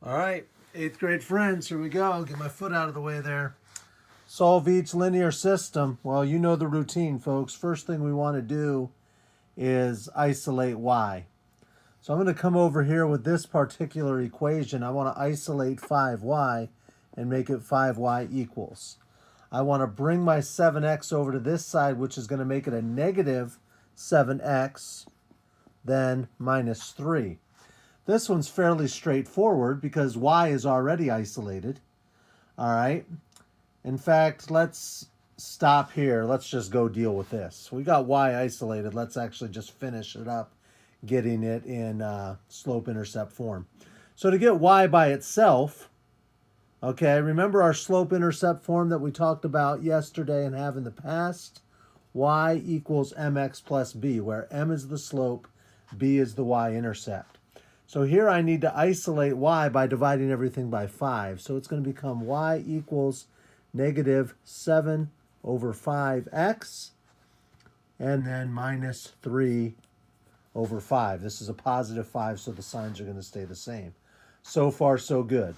All right, 8th grade friends, here we go. Get my foot out of the way there. Solve each linear system. Well, you know the routine, folks. First thing we want to do is isolate y. So I'm going to come over here with this particular equation. I want to isolate 5y and make it 5y equals. I want to bring my 7x over to this side, which is going to make it a negative 7x, then minus 3. This one's fairly straightforward because y is already isolated. All right. In fact, let's stop here. Let's just go deal with this. We got y isolated. Let's actually just finish it up, getting it in slope-intercept form. So to get y by itself, okay, remember our slope-intercept form that we talked about yesterday and have in the past? Y equals mx plus b, where m is the slope, b is the y-intercept. So here I need to isolate y by dividing everything by 5. So it's going to become y equals negative 7 over 5x, and then minus 3 over 5. This is a positive 5, so the signs are going to stay the same. So far, so good.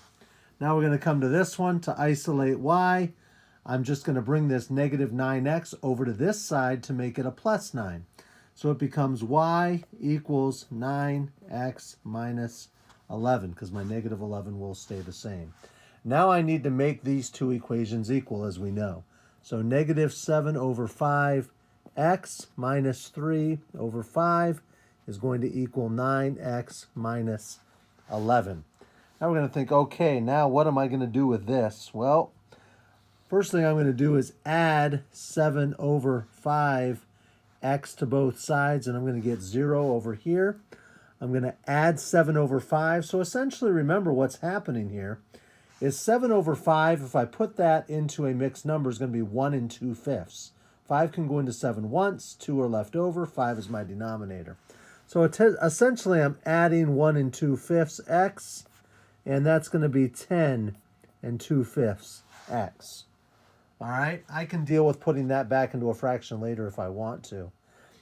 Now we're going to come to this one. To isolate y, I'm just going to bring this negative 9x over to this side to make it a plus 9. So it becomes y equals 9x minus 11, because my negative 11 will stay the same. Now I need to make these two equations equal, as we know. So negative 7 over 5x minus 3 over 5 is going to equal 9x minus 11. Now we're going to think, okay, now what am I going to do with this? Well, first thing I'm going to do is add 7 over 5 x to both sides, and I'm going to get 0 over here. I'm going to add 7 over 5. So essentially, remember what's happening here is 7 over 5, if I put that into a mixed number, is going to be 1 2/5. 5 can go into 7 once, 2 are left over, 5 is my denominator. So essentially, I'm adding 1 2/5 x, and that's going to be 10 2/5 x. All right, I can deal with putting that back into a fraction later if I want to.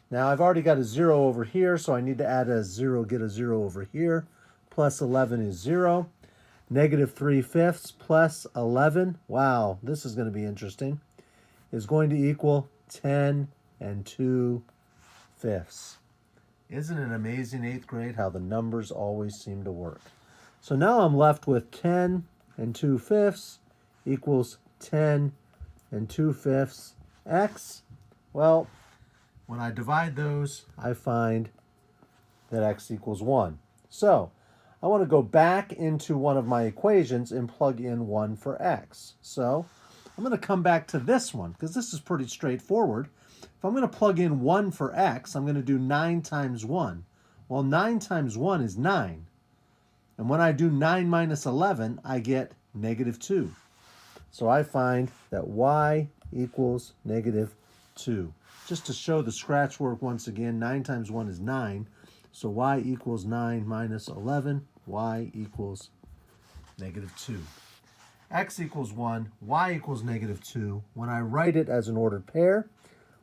Now, I've already got a 0 over here, so I need to add a 0, get a 0 over here. Plus 11 is 0. Negative 3/5 plus 11, wow, this is going to be interesting, is going to equal 10 2/5. Isn't it amazing, 8th grade, how the numbers always seem to work? So now I'm left with 10 2/5 equals 10 2/5 x. Well, when I divide those, I find that x equals 1. So I want to go back into one of my equations and plug in 1 for x. So I'm going to come back to this one because this is pretty straightforward. If I'm going to plug in 1 for x, I'm going to do 9 times 1. Well, 9 times 1 is 9. And when I do 9 minus 11, I get negative 2. So I find that y equals negative 2. Just to show the scratch work once again, 9 times 1 is 9. So y equals 9 minus 11. Y equals negative 2. X equals 1. Y equals negative 2. When I write it as an ordered pair,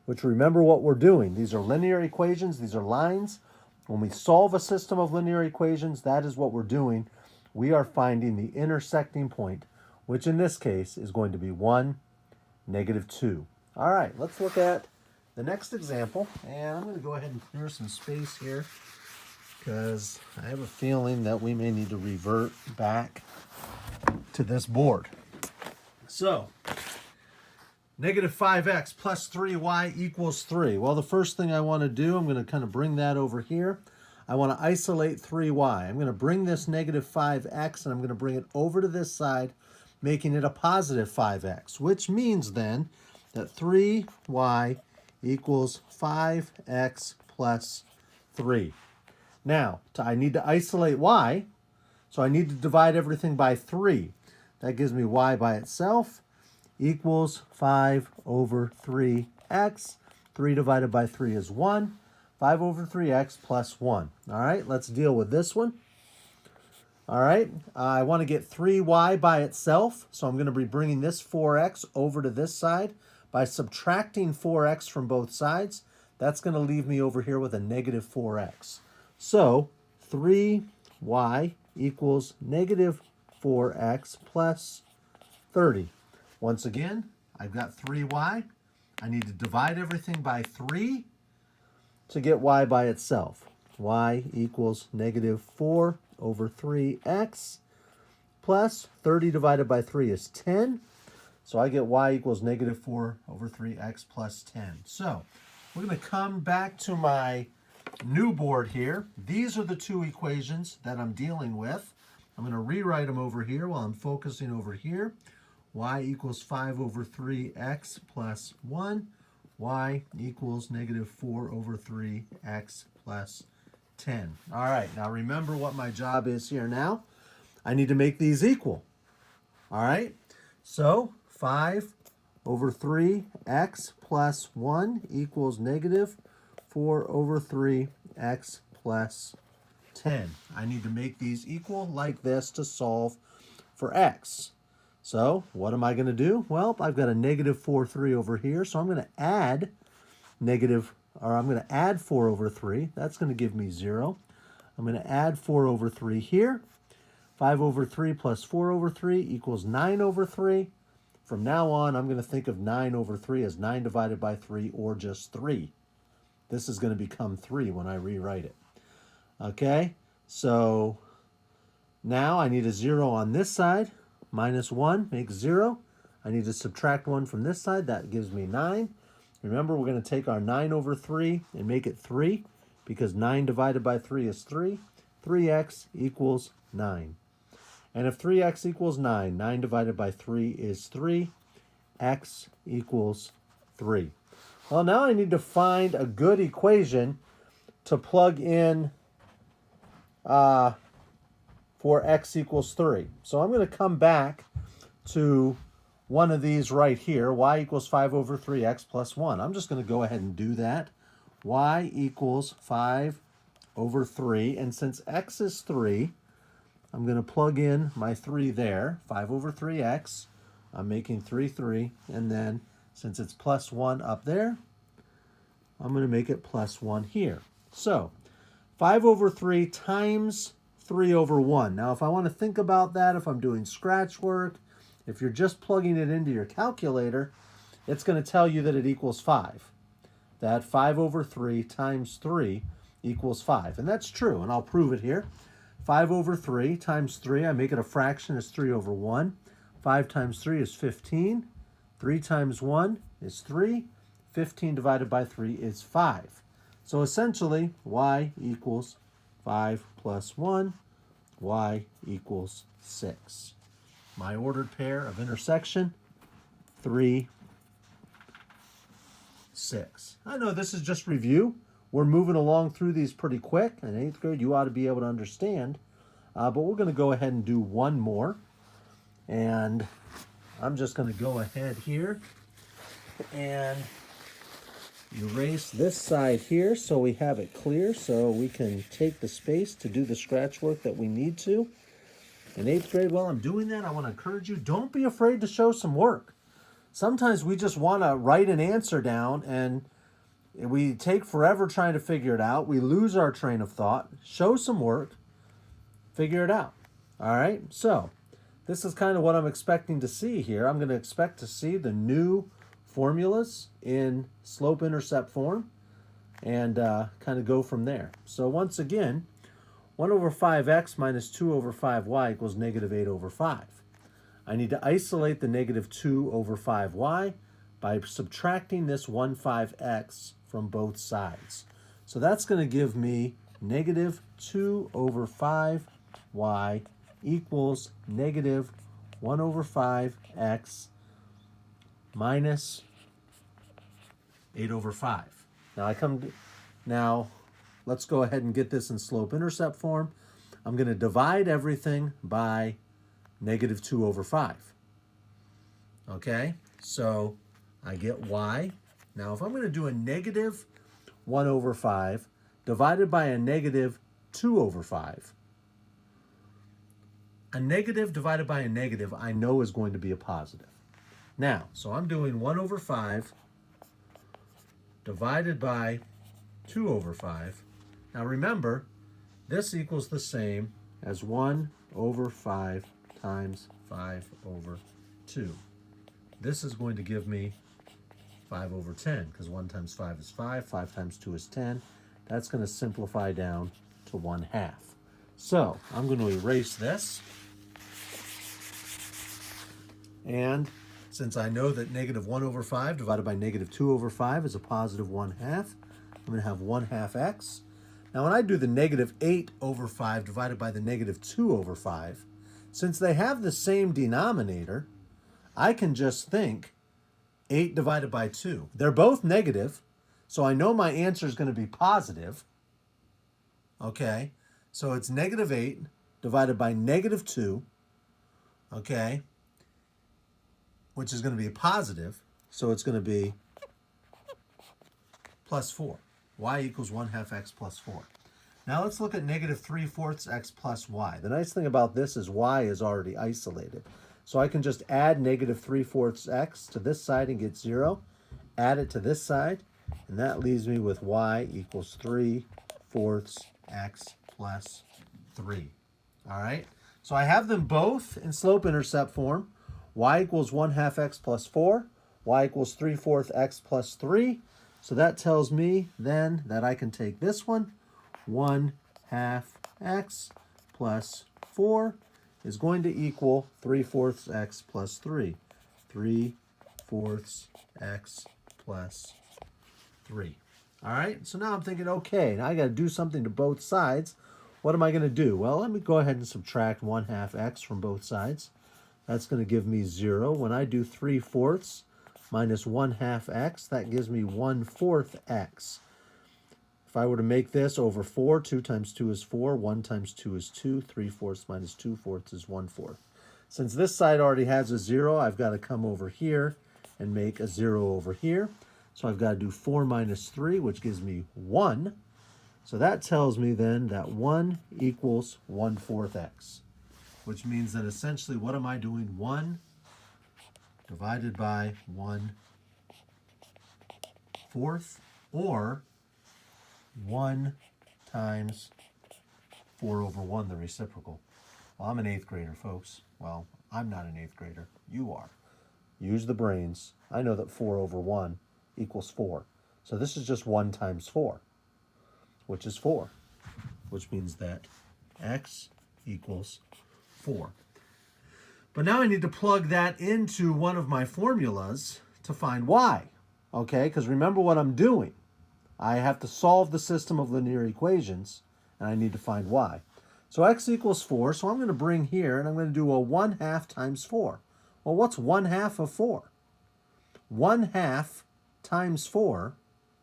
which remember what we're doing. These are linear equations. These are lines. When we solve a system of linear equations, that is what we're doing. We are finding the intersecting point, which in this case is going to be 1, negative 2. All right, let's look at the next example. And I'm going to go ahead and clear some space here because I have a feeling that we may need to revert back to this board. So, negative 5x plus 3y equals 3. Well, the first thing I want to do, I'm going to kind of bring that over here. I want to isolate 3y. I'm going to bring this negative 5x and I'm going to bring it over to this side, making it a positive 5x, which means then that 3y equals 5x plus 3. Now, I need to isolate y, so I need to divide everything by 3. That gives me y by itself equals 5 over 3x. 3 divided by 3 is 1. 5 over 3x plus 1. All right, let's deal with this one. All right, I want to get 3y by itself, so I'm going to be bringing this 4x over to this side. By subtracting 4x from both sides, that's going to leave me over here with a negative 4x. So 3y equals negative 4x plus 30. Once again, I've got 3y. I need to divide everything by 3 to get y by itself. Y equals negative 4 over 3x plus 30 divided by 3 is 10. So I get y equals negative 4 over 3x plus 10. So we're going to come back to my new board here. These are the two equations that I'm dealing with. I'm going to rewrite them over here while I'm focusing over here. Y equals 5 over 3x plus 1. Y equals negative 4 over 3x plus 10. All right, now remember what my job is here now. I need to make these equal. All right, so 5 over 3x plus 1 equals negative 4 over 3x plus 10. I need to make these equal like this to solve for x. So what am I going to do? Well, I've got a negative 4, 3 over here, so I'm going to add I'm going to add 4 over 3. That's going to give me 0. I'm going to add 4 over 3 here. 5 over 3 plus 4 over 3 equals 9 over 3. From now on, I'm going to think of 9 over 3 as 9 divided by 3 or just 3. This is going to become 3 when I rewrite it. Okay, so now I need a 0 on this side. Minus 1 makes 0. I need to subtract 1 from this side. That gives me 9. Remember, we're going to take our 9 over 3 and make it 3 because 9 divided by 3 is 3. 3x equals 9. And if 3x equals 9, 9 divided by 3 is 3. X equals 3. Well, now I need to find a good equation to plug in for x equals 3. So I'm going to come back to one of these right here. Y equals 5 over 3x plus 1. I'm just going to go ahead and do that. Y equals 5 over 3. And since x is 3, I'm going to plug in my 3 there. 5 over 3x. I'm making 3, 3. And then since it's plus 1 up there, I'm going to make it plus 1 here. So 5 over 3 times 3 over 1. Now, if I want to think about that, if I'm doing scratch work, if you're just plugging it into your calculator, it's going to tell you that it equals 5. That 5 over 3 times 3 equals 5. And that's true, and I'll prove it here. 5 over 3 times 3, I make it a fraction, is 3 over 1. 5 times 3 is 15. 3 times 1 is 3. 15 divided by 3 is 5. So essentially, y equals 5 plus 1, y equals 6. My ordered pair of intersection, 3, 6. I know this is just review. We're moving along through these pretty quick. In 8th grade, you ought to be able to understand. But we're going to go ahead and do one more. And I'm just going to go ahead here and erase this side here so we have it clear so we can take the space to do the scratch work that we need to. In 8th grade, while I'm doing that, I want to encourage you, don't be afraid to show some work. Sometimes we just want to write an answer down and we take forever trying to figure it out. We lose our train of thought. Show some work, figure it out. All right, so this is kind of what I'm expecting to see here. I'm going to expect to see the new formulas in slope-intercept form and kind of go from there. So once again, 1 over 5x minus 2 over 5y equals negative 8 over 5. I need to isolate the negative 2 over 5y by subtracting this 1, 5x from both sides. So that's going to give me negative 2 over 5y equals negative 1 over 5x minus 8 over 5. Now let's go ahead and get this in slope-intercept form. I'm going to divide everything by negative 2 over 5. Okay, so I get y. Now if I'm going to do a negative 1 over 5 divided by a negative 2 over 5, a negative divided by a negative I know is going to be a positive. Now, so I'm doing 1 over 5 divided by 2 over 5. Now remember, this equals the same as 1 over 5 times 5 over 2. This is going to give me 5 over 10, because 1 times 5 is 5, 5 times 2 is 10. That's going to simplify down to 1/2. So I'm going to erase this. And since I know that negative 1 over 5 divided by negative 2 over 5 is a positive 1/2, I'm going to have 1/2 x. Now when I do the negative 8 over 5 divided by the negative 2 over 5, since they have the same denominator, I can just think 8 divided by 2. They're both negative, so I know my answer is going to be positive. Okay, so it's negative 8 divided by negative 2, okay, which is going to be positive, so it's going to be plus 4. Y equals 1/2 x plus 4. Now let's look at negative 3/4 x plus y. The nice thing about this is y is already isolated. So I can just add negative 3/4 x to this side and get 0, add it to this side, and that leaves me with y equals 3/4 x plus 3. All right, so I have them both in slope-intercept form. Y equals 1/2 x plus 4, y equals 3/4 x plus 3. So that tells me then that I can take this one, 1/2 x plus 4 is going to equal 3/4 x plus 3. 3/4 x plus 3. All right, so now I'm thinking, okay, now I got to do something to both sides. What am I going to do? Well, let me go ahead and subtract 1/2 x from both sides. That's going to give me 0. When I do 3/4 minus 1/2 x, that gives me 1/4 x. If I were to make this over 4, 2 times 2 is 4, 1 times 2 is 2, 3/4 minus 2/4 is 1/4. Since this side already has a 0, I've got to come over here and make a 0 over here. So I've got to do 4 minus 3, which gives me 1. So that tells me then that 1 equals 1/4 x, which means that essentially what am I doing? 1 divided by 1/4, or 1 times 4 over 1, the reciprocal. Well, I'm an 8th grader, folks. Well, I'm not an 8th grader. You are. Use the brains. I know that 4 over 1 equals 4. So this is just 1 times 4, which is 4, which means that x equals 4. But now I need to plug that into one of my formulas to find y, okay? Because remember what I'm doing. I have to solve the system of linear equations, and I need to find y. So x equals 4, so I'm going to bring here, and I'm going to do a 1/2 times 4. Well, what's 1/2 of 4? 1/2 times 4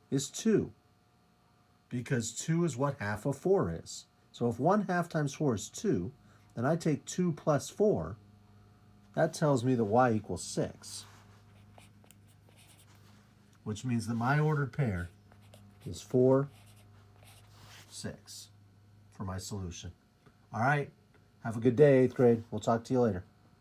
is 2, because 2 is what half of 4 is. So if 1/2 times 4 is 2, then I take 2 plus 4. That tells me that y equals 6, which means that my ordered pair is 4, 6 for my solution. All right, have a good day, 8th grade. We'll talk to you later.